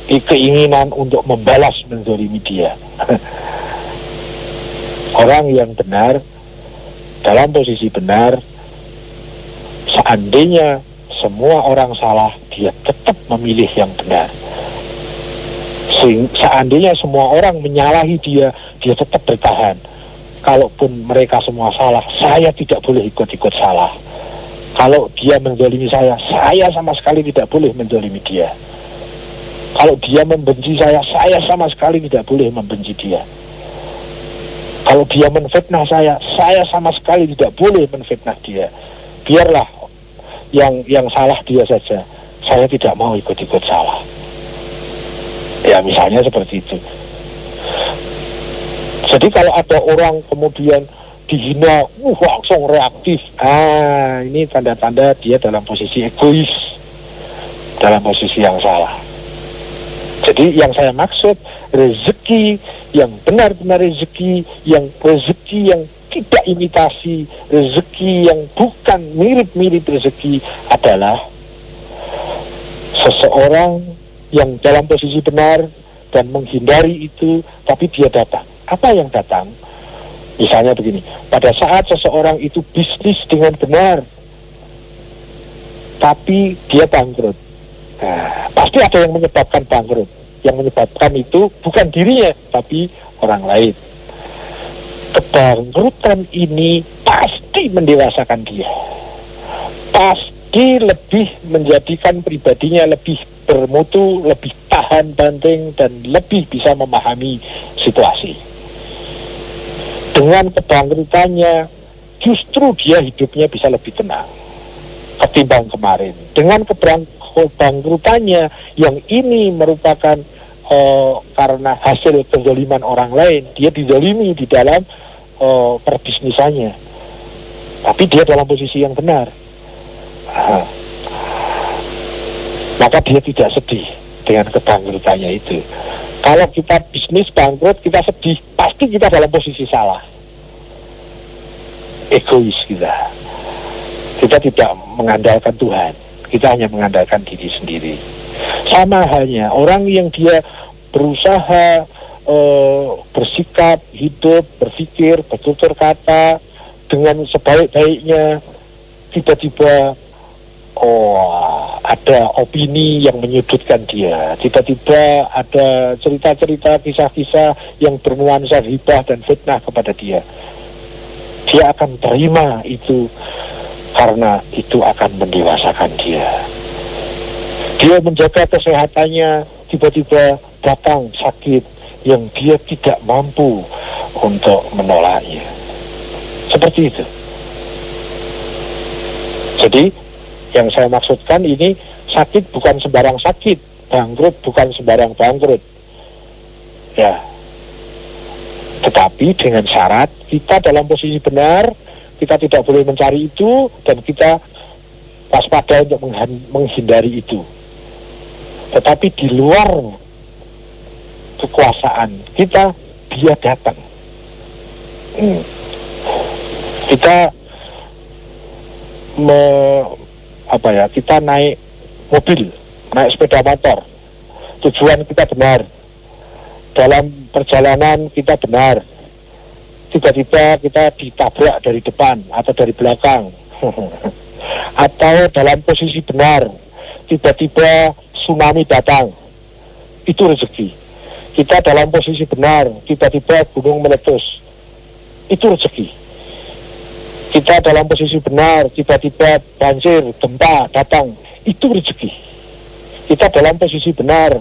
keinginan untuk membalas menzalimi dia. Orang yang benar, dalam posisi benar, seandainya semua orang salah, dia tetap memilih yang benar. Seandainya semua orang menyalahi dia, dia tetap bertahan. Kalaupun mereka semua salah, saya tidak boleh ikut-ikut salah. Kalau dia menzalimi saya sama sekali tidak boleh menzalimi dia. Kalau dia membenci saya sama sekali tidak boleh membenci dia. Kalau dia menfitnah saya sama sekali tidak boleh menfitnah dia. Biarlah yang salah dia saja. Saya tidak mau ikut-ikut salah. Ya misalnya seperti itu. Jadi kalau ada orang kemudian dihina, langsung reaktif. Ini tanda-tanda dia dalam posisi egois, dalam posisi yang salah. Jadi yang saya maksud, rezeki yang benar-benar rezeki yang tidak imitasi, rezeki yang bukan mirip-mirip rezeki adalah seseorang yang dalam posisi benar dan menghindari itu, tapi dia datang. Apa yang datang? Misalnya begini, pada saat seseorang itu bisnis dengan benar, tapi dia bangkrut, pasti ada yang menyebabkan bangkrut. Yang menyebabkan itu bukan dirinya, tapi orang lain. Kebangkrutan ini pasti mendewasakan dia, pasti lebih menjadikan pribadinya lebih bermutu, lebih tahan banting, dan lebih bisa memahami situasi. Dengan kebangkrutannya, justru dia hidupnya bisa lebih tenang ketimbang kemarin. Dengan kebangkrutannya yang ini merupakan karena hasil kezaliman orang lain, dia dizalimi di dalam perbisnisannya, tapi dia dalam posisi yang benar, maka dia tidak sedih dengan kebangkrutannya itu. Kalau kita bisnis bangkrut, kita sedih, pasti kita dalam posisi salah, egois kita tidak mengandalkan Tuhan, kita hanya mengandalkan diri sendiri. Sama halnya orang yang dia berusaha bersikap, hidup, berpikir, bertutur kata dengan sebaik-baiknya, tiba-tiba ada opini yang menyudutkan dia, tiba-tiba ada cerita-cerita, kisah-kisah yang bernuansa hibah dan fitnah kepada dia. Dia akan terima itu karena itu akan mendewasakan dia. Dia menjaga kesehatannya, tiba-tiba datang sakit yang dia tidak mampu untuk menolaknya. Seperti itu. Jadi yang saya maksudkan ini, sakit bukan sembarang sakit, bangkrut bukan sembarang bangkrut. Ya. Tetapi dengan syarat kita dalam posisi benar, kita tidak boleh mencari itu, dan kita waspada untuk menghindari itu. Tetapi di luar kekuasaan kita, dia datang. Kita kita naik mobil, naik sepeda motor, tujuan kita benar, dalam perjalanan kita benar, tiba-tiba kita ditabrak dari depan atau dari belakang atau dalam posisi benar, tiba-tiba tsunami datang, itu rezeki. Kita dalam posisi benar, tiba-tiba gunung meletus, itu rezeki. Kita dalam posisi benar, tiba-tiba banjir, gempa datang, itu rezeki. Kita dalam posisi benar,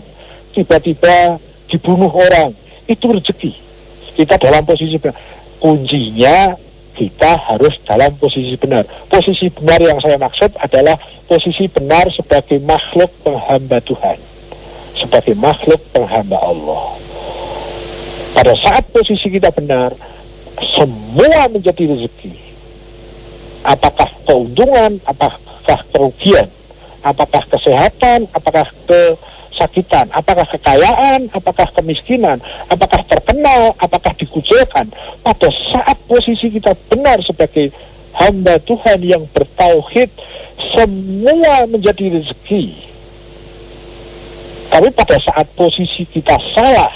tiba-tiba dibunuh orang, itu rezeki. Kita dalam posisi benar. Kuncinya kita harus dalam posisi benar. Posisi benar yang saya maksud adalah posisi benar sebagai makhluk penghamba Tuhan, sebagai makhluk penghamba Allah. Pada saat posisi kita benar, semua menjadi rezeki. Apakah keuntungan, apakah kerugian, apakah kesehatan, apakah kesakitan, apakah kekayaan, apakah kemiskinan, apakah terkenal, apakah dikucilkan. Pada saat posisi kita benar sebagai hamba Tuhan yang bertauhid, semua menjadi rezeki. Tapi pada saat posisi kita salah,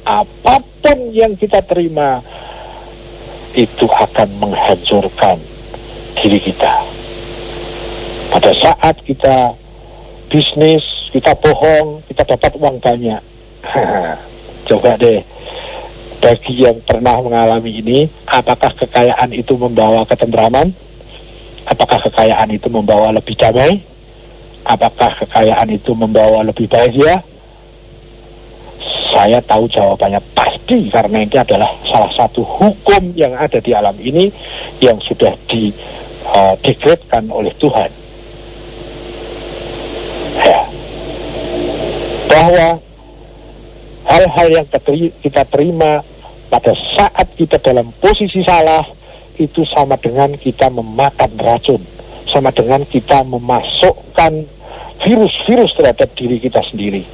apapun yang kita terima itu akan menghancurkan diri kita. Pada saat kita bisnis, kita bohong, kita dapat uang banyak. Coba deh, bagi yang pernah mengalami ini, apakah kekayaan itu membawa ketentraman? Apakah kekayaan itu membawa lebih damai? Apakah kekayaan itu membawa lebih bahagia? Saya tahu jawabannya pasti, karena ini adalah salah satu hukum yang ada di alam ini yang sudah didekretkan oleh Tuhan. Ya. Bahwa hal-hal yang kita terima pada saat kita dalam posisi salah, itu sama dengan kita memakan racun, sama dengan kita memasukkan virus-virus terhadap diri kita sendiri.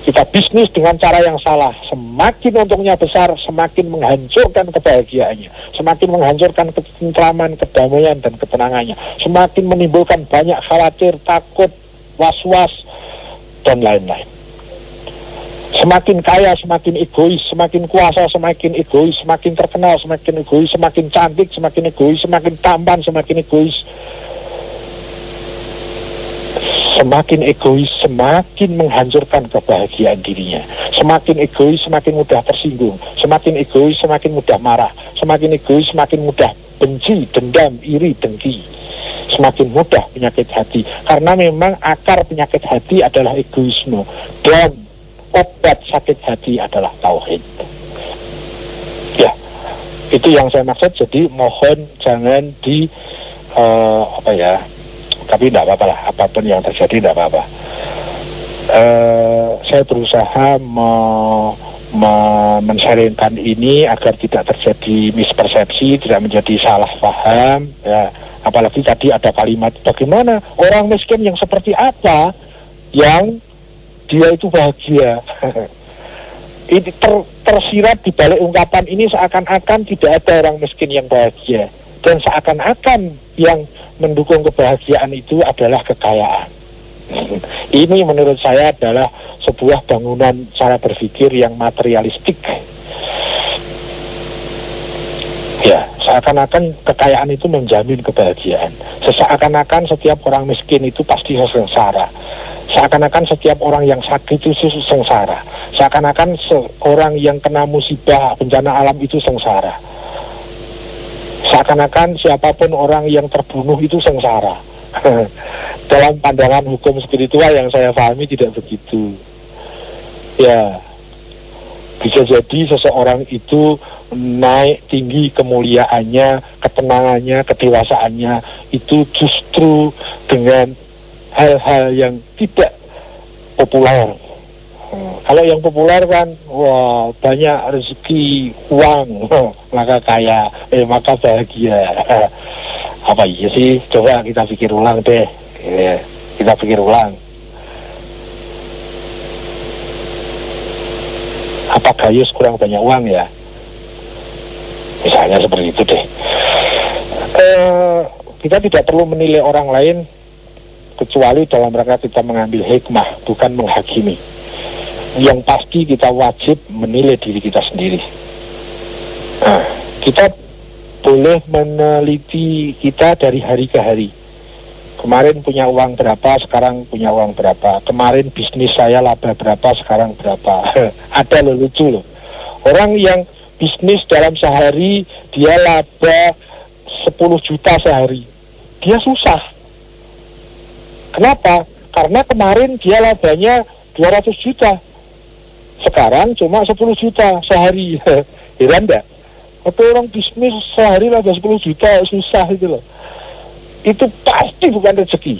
Kita bisnis dengan cara yang salah, semakin untungnya besar, semakin menghancurkan kebahagiaannya, semakin menghancurkan ketentraman, kedamaian, dan ketenangannya, semakin menimbulkan banyak khawatir, takut, was-was, dan lain-lain. Semakin kaya, semakin egois, semakin kuasa, semakin egois, semakin terkenal, semakin egois, semakin cantik, semakin egois, semakin tampan, semakin egois. Semakin egois, semakin menghancurkan kebahagiaan dirinya. Semakin egois, semakin mudah tersinggung. Semakin egois, semakin mudah marah. Semakin egois, semakin mudah benci, dendam, iri, dengki. Semakin mudah penyakit hati. Karena memang akar penyakit hati adalah egoisme. Dan obat sakit hati adalah tauhid. Ya, itu yang saya maksud. Jadi mohon jangan tapi tidak apa-apa lah, apapun yang terjadi tidak apa-apa. Saya berusaha men-sharingkan ini agar tidak terjadi mispersepsi, tidak menjadi salah paham. Ya, apalagi tadi ada kalimat, bagaimana orang miskin yang seperti apa yang dia itu bahagia. Ini tersirat di balik ungkapan ini seakan-akan tidak ada orang miskin yang bahagia, dan seakan-akan yang mendukung kebahagiaan itu adalah kekayaan. Ini menurut saya adalah sebuah bangunan cara berpikir yang materialistik. Ya, Seakan-akan kekayaan itu menjamin kebahagiaan. Seakan-akan setiap orang miskin itu pasti sengsara. Seakan-akan setiap orang yang sakit itu sengsara. Seakan-akan orang yang kena musibah bencana alam itu sengsara. Seakan-akan siapapun orang yang terbunuh itu sengsara. Dalam pandangan hukum spiritual yang saya pahami tidak begitu. Ya, bisa jadi seseorang itu naik tinggi kemuliaannya, ketenangannya, kedewasaannya itu justru dengan hal-hal yang tidak populer. Kalau yang populer kan, wah banyak rezeki, uang, maka kaya, maka bahagia. Apa iya sih? Coba kita pikir ulang deh. Ya, kita pikir ulang. Apa Gayus kurang banyak uang ya? Misalnya seperti itu deh. Kita tidak perlu menilai orang lain kecuali dalam rangka kita mengambil hikmah, bukan menghakimi. Yang pasti kita wajib menilai diri kita sendiri. Kita boleh meneliti kita dari hari ke hari. Kemarin punya uang berapa, sekarang punya uang berapa. Kemarin bisnis saya laba berapa, sekarang berapa. Ada loh, lucu loh. Orang yang bisnis dalam sehari, dia laba 10 juta sehari. Dia susah. Kenapa? Karena kemarin dia labanya 200 juta. Sekarang cuma 10 juta sehari. Heran enggak? Atau orang bisnis sehari laba 10 juta, susah itu loh. Itu pasti bukan rezeki.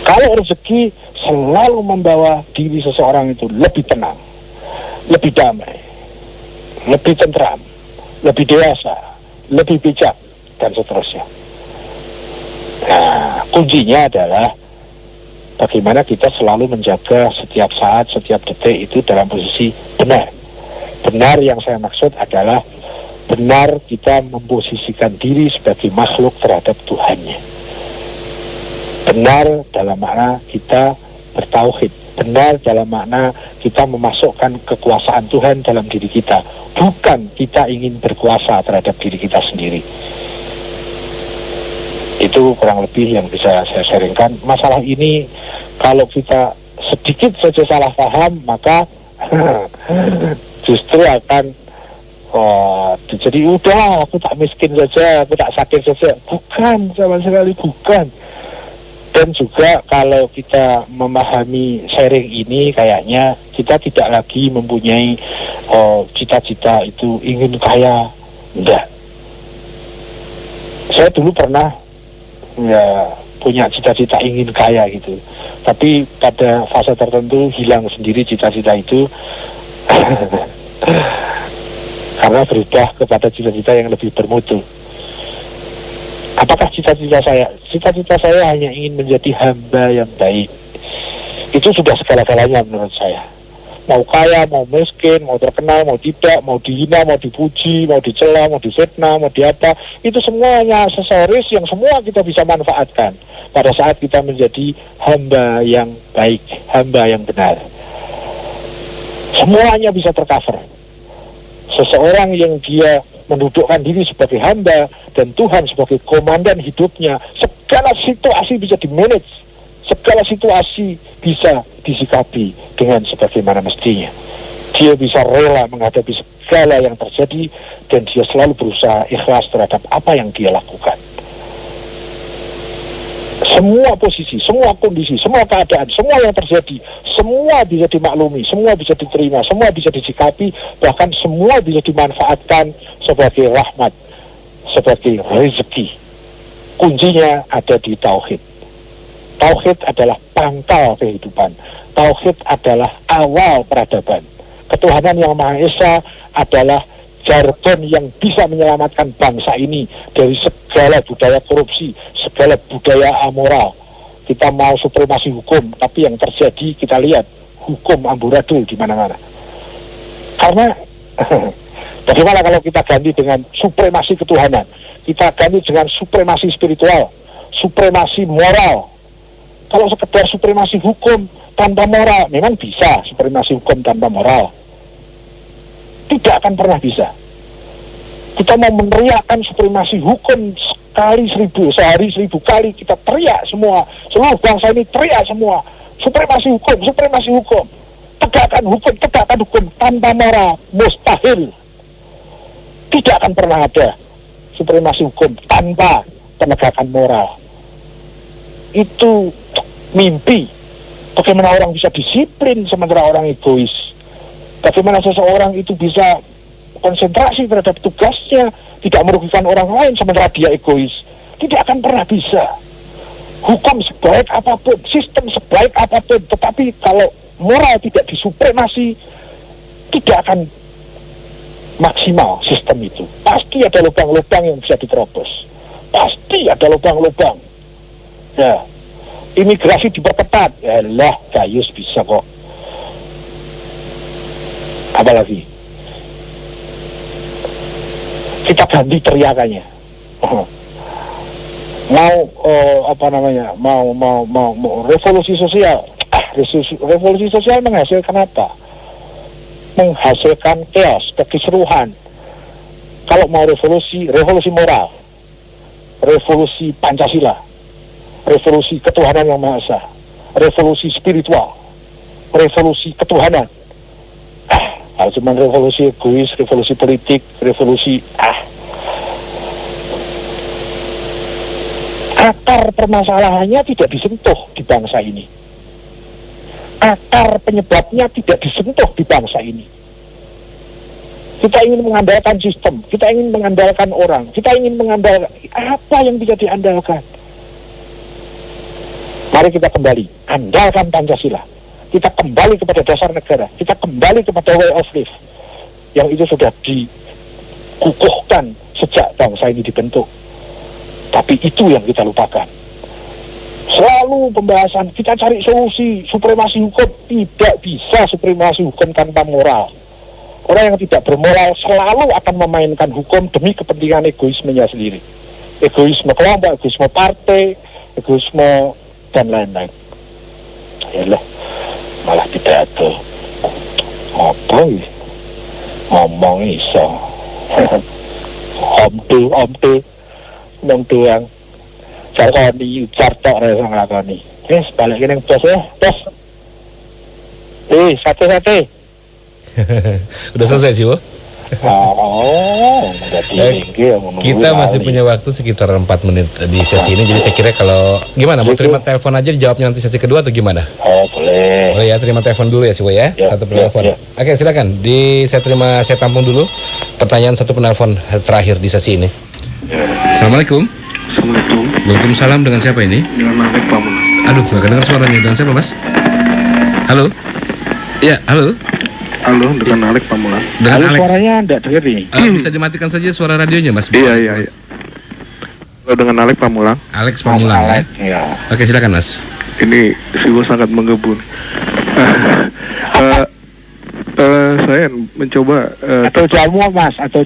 Kalau rezeki selalu membawa diri seseorang itu lebih tenang, lebih damai, lebih tentram, lebih dewasa, lebih bijak, dan seterusnya. Nah, kuncinya adalah bagaimana kita selalu menjaga setiap saat, setiap detik itu dalam posisi benar. Benar yang saya maksud adalah benar kita memposisikan diri sebagai makhluk terhadap Tuhannya. Benar dalam makna kita bertauhid. Benar dalam makna kita memasukkan kekuasaan Tuhan dalam diri kita. Bukan kita ingin berkuasa terhadap diri kita sendiri. Itu kurang lebih yang bisa saya sharingkan. Masalah ini kalau kita sedikit saja salah paham, maka justru akan jadi udah aku tak miskin saja, aku tak sakit saja. Bukan, sama sekali bukan. Dan juga kalau kita memahami sharing ini, kayaknya kita tidak lagi mempunyai cita-cita itu ingin kaya. Enggak. Saya dulu pernah ya punya cita-cita ingin kaya gitu, tapi pada fase tertentu hilang sendiri cita-cita itu. Karena berubah kepada cita-cita yang lebih bermutu. Apakah cita-cita saya? Cita-cita saya hanya ingin menjadi hamba yang baik. Itu sudah segala-galanya menurut saya. Mau kaya, mau miskin, mau terkenal, mau tidak, mau dihina, mau dipuji, mau dicela, mau difitnah, mau diapa, itu semuanya aksesoris yang semua kita bisa manfaatkan pada saat kita menjadi hamba yang baik, hamba yang benar. Semuanya bisa tercover. Seseorang yang dia mendudukkan diri sebagai hamba dan Tuhan sebagai komandan hidupnya, segala situasi bisa dimanage, segala situasi bisa disikapi dengan sebagaimana mestinya. Dia bisa rela menghadapi segala yang terjadi dan dia selalu berusaha ikhlas terhadap apa yang dia lakukan. Semua posisi, semua kondisi, semua keadaan, semua yang terjadi, semua bisa dimaklumi, semua bisa diterima, semua bisa disikapi, bahkan semua bisa dimanfaatkan sebagai rahmat, sebagai rezeki. Kuncinya ada di tauhid. Tauhid adalah pangkal kehidupan. Tauhid adalah awal peradaban. Ketuhanan yang Maha Esa adalah jargon yang bisa menyelamatkan bangsa ini dari segala budaya korupsi, segala budaya amoral. Kita mau supremasi hukum, tapi yang terjadi kita lihat hukum amburadul di mana-mana. Karena bagaimana kalau kita ganti dengan supremasi ketuhanan, kita ganti dengan supremasi spiritual, supremasi moral. Kalau sekedar supremasi hukum tanpa moral, memang bisa supremasi hukum tanpa moral. Tidak akan pernah bisa. Kita mau meneriakkan supremasi hukum sehari 1000 kali kita teriak semua, seluruh bangsa ini teriak semua, supremasi hukum, tegakkan hukum tanpa moral, mustahil. Tidak akan pernah ada supremasi hukum tanpa penegakan moral. Itu mimpi. Bagaimana orang bisa disiplin sementara orang egois? Bagaimana seseorang itu bisa konsentrasi terhadap tugasnya, tidak merugikan orang lain sementara dia egois? Tidak akan pernah bisa. Hukum sebaik apapun, sistem sebaik apapun, tetapi kalau moral tidak disupremasi, tidak akan maksimal sistem itu. Pasti ada lubang-lubang yang bisa diterobos. Pasti ada lubang-lubang. Ya, imigrasi diperketat, yalah, Gayus bisa kok. Apalagi kita ganti teriakannya. Mau revolusi sosial. Revolusi sosial menghasilkan apa? Menghasilkan chaos, kekisruhan. Kalau mau revolusi moral, revolusi Pancasila, revolusi ketuhanan yang Maha Esa, revolusi spiritual, revolusi ketuhanan. Kalau cuma revolusi egois, revolusi politik, revolusi akar permasalahannya tidak disentuh di bangsa ini. Akar penyebabnya tidak disentuh di bangsa ini. Kita ingin mengandalkan sistem, kita ingin mengandalkan orang, kita ingin mengandalkan apa yang bisa diandalkan. Mari kita kembali, andalkan Pancasila. Kita kembali kepada dasar negara, kita kembali kepada way of life yang itu sudah dikukuhkan sejak bangsa ini dibentuk. Tapi itu yang kita lupakan. Selalu pembahasan, kita cari solusi, supremasi hukum. Tidak bisa supremasi hukum tanpa moral. Orang yang tidak bermoral selalu akan memainkan hukum demi kepentingan egoismenya sendiri. Egoisme kelompok, egoisme partai, egoisme dan lain-lain. Yalah, malah pidato. Apa ini? Ngomong iso. Om nang doang. Jarkoni ujar tok ora iso nglakoni. Wis balik kene bos ya, bos. Sate. Udah selesai sih, Wo? Kita masih punya waktu sekitar 4 menit di sesi ini. Jadi saya kira kalau gimana, mau terima telepon aja, dijawabnya nanti sesi kedua atau gimana? Oh, boleh. Boleh ya, terima telepon dulu ya sih, Wo ya. Satu penelpon. Oke, silakan. Saya tampung dulu pertanyaan satu penelpon terakhir di sesi ini. Assalamualaikum. Assalamualaikum. Waalaikumsalam, dengan siapa ini? Dengan Alek, Pak Mas. Aduh, nggak kedengar suaranya. Dengan siapa, Mas? Halo? Ya, halo? Halo, dengan Alek, Pak Mulan. Dengan Alex. Suaranya enggak dengar nih. Bisa dimatikan saja suara radionya, Mas? Iya. Halo, dengan Alek, Pak Mulan. Alex Pamulang ya? Ya. Oke, silakan, Mas. Ini Siwo sangat menggebu. Saya mencoba Atau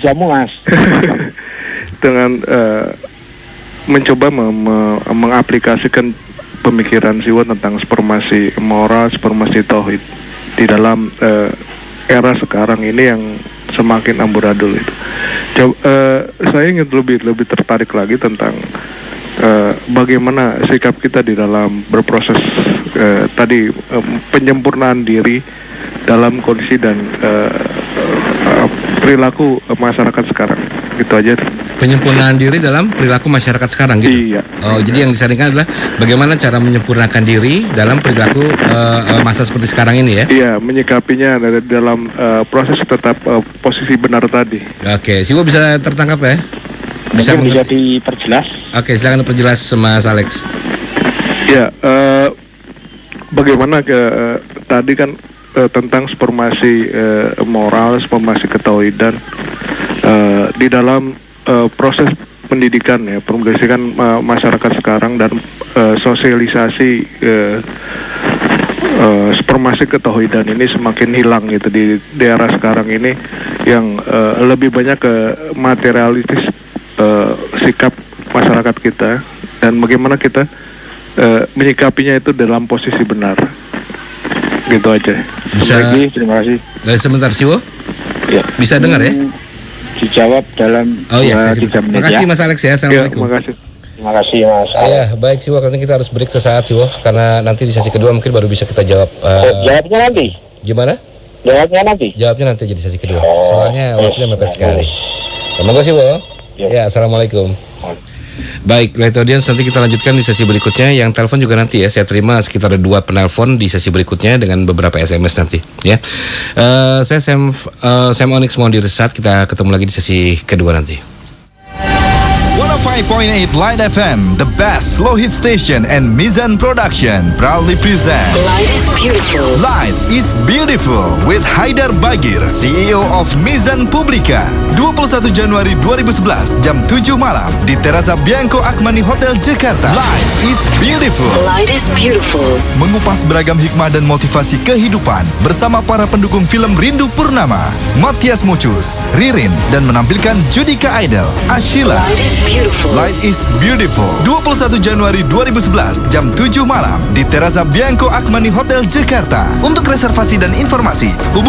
jamu mas. dengan mencoba mengaplikasikan pemikiran Siwo tentang supremasi moral, supremasi tauhid di dalam era sekarang ini yang semakin amburadul itu. Saya ingin lebih tertarik lagi tentang bagaimana sikap kita di dalam berproses tadi penyempurnaan diri dalam kondisi dan perilaku masyarakat sekarang. Gitu aja. Penyempurnaan diri dalam perilaku masyarakat sekarang gitu. Iya. Oh, jadi yang disaringkan adalah bagaimana cara menyempurnakan diri dalam perilaku masa seperti sekarang ini ya? Iya, menyikapinya dalam proses tetap posisi benar tadi. Oke, Siwo bisa tertangkap ya? Bisa diperjelas. Oke, silakan diperjelas Mas Alex. Ya, bagaimana tadi kan tentang supremasi moral, supremasi ketauhidan di dalam proses pendidikan ya, pendidikan masyarakat sekarang dan sosialisasi supremasi ketauhidan ini semakin hilang gitu di daerah sekarang ini yang lebih banyak ke materialistis sikap masyarakat kita dan bagaimana kita menyikapinya itu dalam posisi benar. Gitu aja. Bisa. Terima kasih. Sebentar, Siwo. Ya. Bisa dengar ya? dijawab dalam 2-3 menit Makasih ya. Mas Alex ya. Ya, Assalamualaikum. makasih. Terima kasih Mas. Ya, baik Siwo, karena kita harus break sesaat Siwo, karena nanti di sesi kedua mungkin baru bisa kita jawab. Jawabnya nanti. Gimana? Jawabnya nanti. Jawabnya nanti jadi sesi kedua. Oh, Soalnya waktunya mepet sekali. Terima kasih, Ya, assalamualaikum. Baik, Light Audience, nanti kita lanjutkan di sesi berikutnya. Yang telepon juga nanti ya, saya terima sekitar 2 penelpon di sesi berikutnya dengan beberapa SMS nanti ya. Saya Sam Onyx mau diresat, kita ketemu lagi di sesi kedua nanti. 105.8 Light FM, the best slow hit station, and Mizan Production proudly presents Light is beautiful. Light is Beautiful with Haidar Bagir, CEO of Mizan Publika. 21 Januari 2011 jam 7 malam di Terasa Bianco Akmani Hotel Jakarta. Light is Beautiful. Light is beautiful. Mengupas beragam hikmah dan motivasi kehidupan bersama para pendukung film Rindu Purnama, Matias Mucus, Ririn, dan menampilkan Judika Idol, Ashila. Light is beautiful. Light is Beautiful. 21 Januari 2011 jam 7 malam di Terasa Bianco Akmani Hotel Jakarta. Untuk reservasi dan informasi hubungi